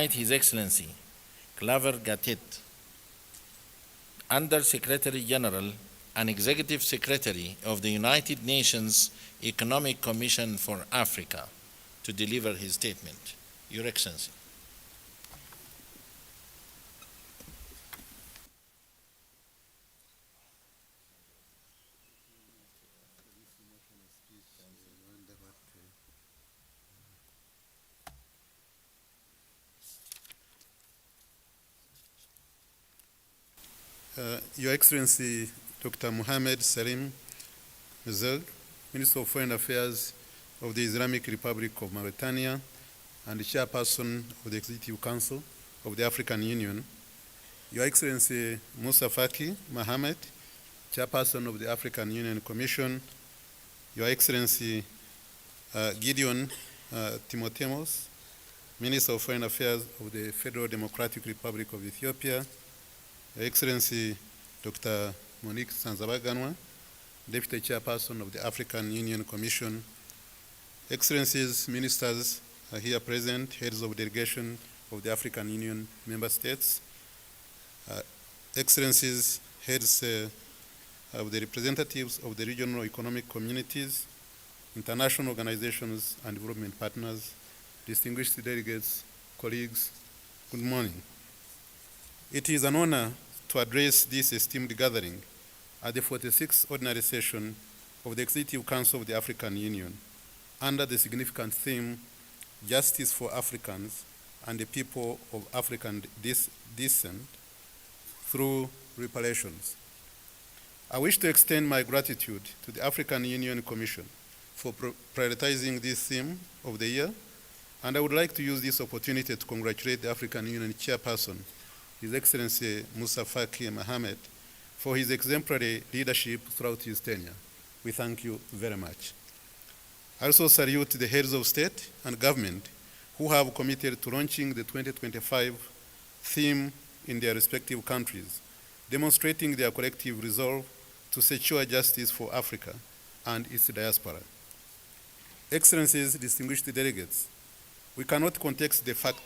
invite His Excellency Claver Gatete, Under Secretary General and Executive Secretary of the United Nations Economic Commission for Africa, to deliver his statement. Your Excellency. Your Excellency Dr. Mohamed Salim Mezeg, Minister of Foreign Affairs of the Islamic Republic of Mauritania and the Chairperson of the Executive Council of the African Union, Your Excellency Musa Faki Mohamed, Chairperson of the African Union Commission, Your Excellency Gideon Timothemos, Minister of Foreign Affairs of the Federal Democratic Republic of Ethiopia, Your Excellency Dr. Monique Sanzabaganwa, Deputy Chairperson of the African Union Commission, Excellencies, Ministers are here present, heads of delegation of the African Union member states, Excellencies, heads of the representatives of the regional economic communities, international organizations and development partners, distinguished delegates, colleagues, good morning. It is an honor to address this esteemed gathering at the 46th Ordinary Session of the Executive Council of the African Union under the significant theme, Justice for Africans and the People of African Descent through Reparations. I wish to extend my gratitude to the African Union Commission for prioritizing this theme of the year, and I would like to use this opportunity to congratulate the African Union Chairperson, His Excellency Musa Faki Mohamed, for his exemplary leadership throughout his tenure. We thank you very much. I also salute the heads of state and government who have committed to launching the 2025 theme in their respective countries, demonstrating their collective resolve to secure justice for Africa and its diaspora. Excellencies, distinguished delegates, we cannot contest the fact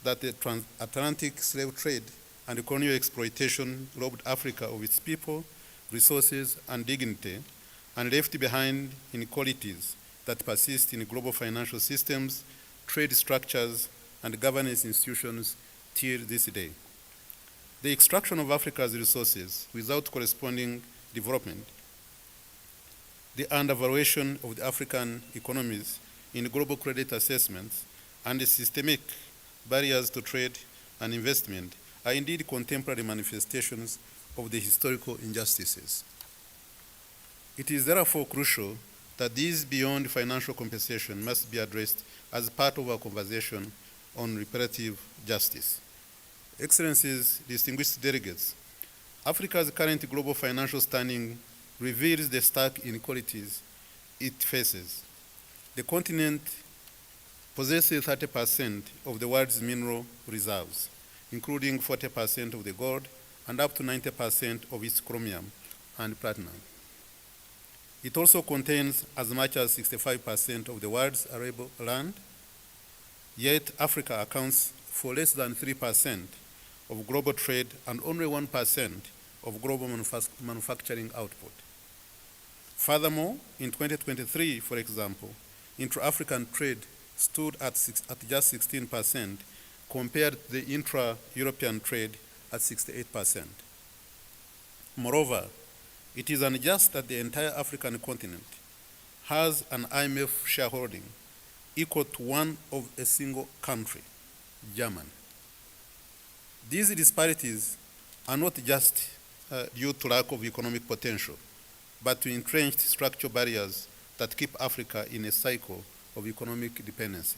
that the transatlantic slave trade and colonial exploitation robbed Africa of its people, resources, and dignity, and left behind inequalities that persist in global financial systems, trade structures, and governance institutions till this day. The extraction of Africa's resources without corresponding development, the undervaluation of the African economies in global credit assessments, and the systemic barriers to trade and investment are indeed contemporary manifestations of the historical injustices. It is therefore crucial that these beyond financial compensation must be addressed as part of our conversation on reparative justice. Excellencies, distinguished delegates, Africa's current global financial standing reveals the stark inequalities it faces. The continent possesses 30% of the world's mineral reserves, including 40% of the gold and up to 90% of its chromium and platinum. It also contains as much as 65% of the world's arable land, yet Africa accounts for less than 3% of global trade and only 1% of global manufacturing output. Furthermore, in 2023, for example, intra-African trade stood at just 16% compared to the intra-European trade at 68%. Moreover, it is unjust that the entire African continent has an IMF shareholding equal to one of a single country, Germany. These disparities are not just due to lack of economic potential, but to entrenched structural barriers that keep Africa in a cycle of economic dependency.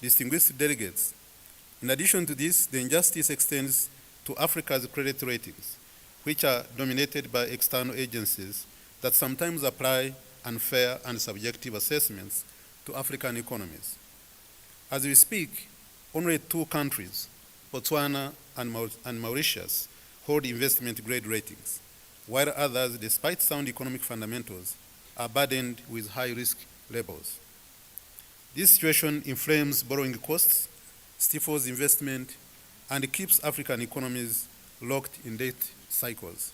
Distinguished delegates, in addition to this, the injustice extends to Africa's credit ratings, which are dominated by external agencies that sometimes apply unfair and subjective assessments to African economies. As we speak, only 2 countries, Botswana and Mauritius, hold investment-grade ratings, while others, despite sound economic fundamentals, are burdened with high risk levels. This situation inflames borrowing costs, stifles investment, and keeps African economies locked in debt cycles.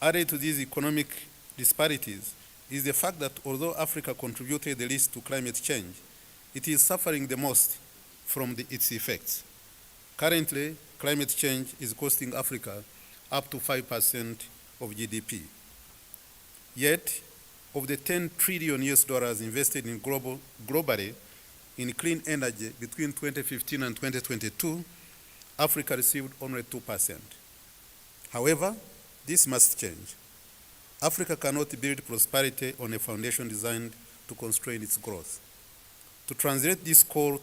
Added to these economic disparities is the fact that although Africa contributed the least to climate change, it is suffering the most from its effects. Currently, climate change is costing Africa up to 5% of GDP. Yet, of the 10 trillion US dollars invested globally in clean energy between 2015 and 2022, Africa received only 2%. However, this must change. Africa cannot build prosperity on a foundation designed to constrain its growth. To translate this call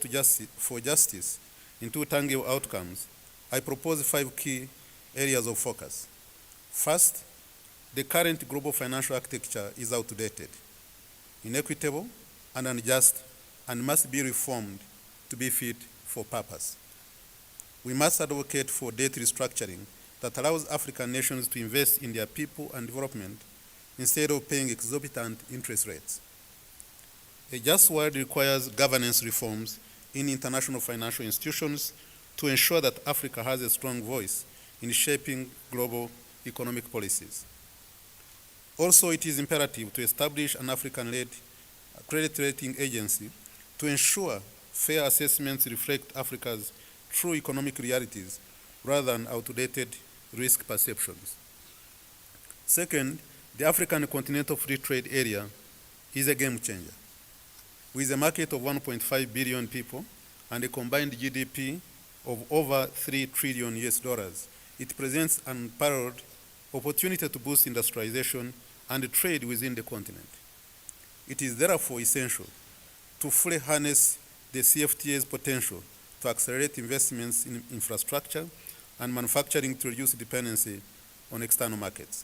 for justice into tangible outcomes, I propose 5 key areas of focus. First, the current global financial architecture is outdated, inequitable, and unjust, and must be reformed to be fit for purpose. We must advocate for debt restructuring that allows African nations to invest in their people and development instead of paying exorbitant interest rates. A just world requires governance reforms in international financial institutions to ensure that Africa has a strong voice in shaping global economic policies. Also, it is imperative to establish an African-led credit rating agency to ensure fair assessments reflect Africa's true economic realities rather than outdated risk perceptions. Second, the African Continental Free Trade Area is a game changer. With a market of 1.5 billion people and a combined GDP of over 3 trillion US dollars, it presents an unparalleled opportunity to boost industrialization and trade within the continent. It is therefore essential to fully harness the CFTA's potential to accelerate investments in infrastructure and manufacturing to reduce dependency on external markets.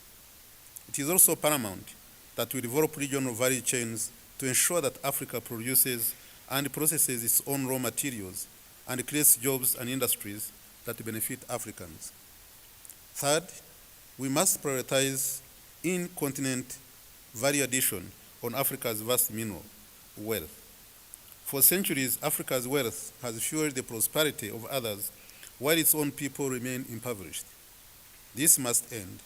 It is also paramount that we develop regional value chains to ensure that Africa produces and processes its own raw materials and creates jobs and industries that benefit Africans. Third, we must prioritize in-continent value addition on Africa's vast mineral wealth. For centuries, Africa's wealth has fueled the prosperity of others while its own people remain impoverished. This must end.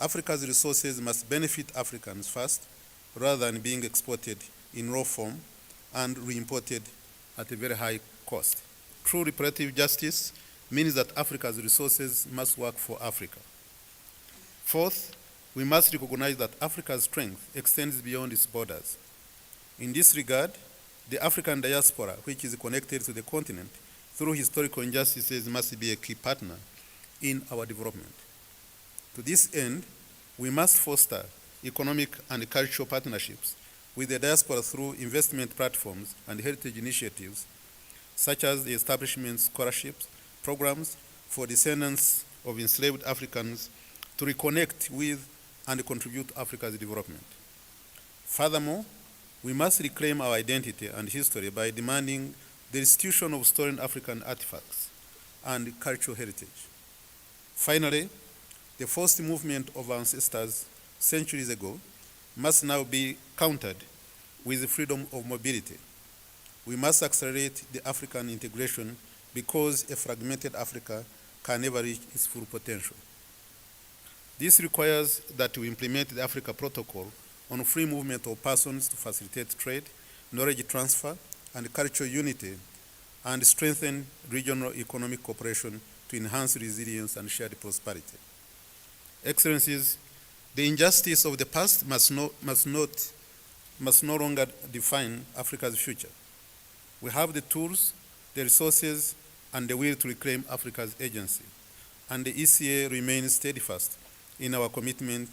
Africa's resources must benefit Africans first, rather than being exported in raw form and re-imported at a very high cost. True reparative justice means that Africa's resources must work for Africa. Fourth, we must recognize that Africa's strength extends beyond its borders. In this regard, the African diaspora, which is connected to the continent through historical injustices, must be a key partner in our development. To this end, we must foster economic and cultural partnerships with the diaspora through investment platforms and heritage initiatives, such as the establishment of scholarships programs for descendants of enslaved Africans to reconnect with and contribute to Africa's development. Furthermore, we must reclaim our identity and history by demanding the restitution of stolen African artifacts and cultural heritage. Finally, the forced movement of our ancestors centuries ago must now be countered with the freedom of mobility. We must accelerate the African integration because a fragmented Africa can never reach its full potential. This requires that we implement the Africa Protocol on free movement of persons to facilitate trade, knowledge transfer, and cultural unity, and strengthen regional economic cooperation to enhance resilience and shared prosperity. Excellencies, the injustice of the past must no longer define Africa's future. We have the tools, the resources, and the will to reclaim Africa's agency, and the ECA remains steadfast in our commitment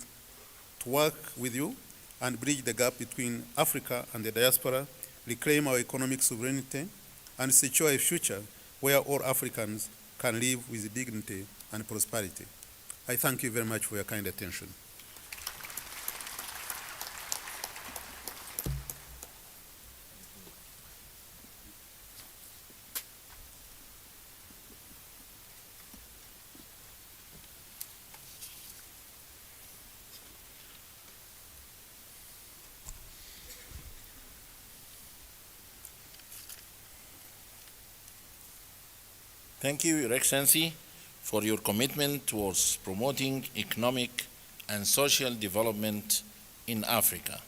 to work with you and bridge the gap between Africa and the diaspora, reclaim our economic sovereignty, and secure a future where all Africans can live with dignity and prosperity. I thank you very much for your kind attention. Thank you, Your Excellency, for your commitment towards promoting economic and social development in Africa.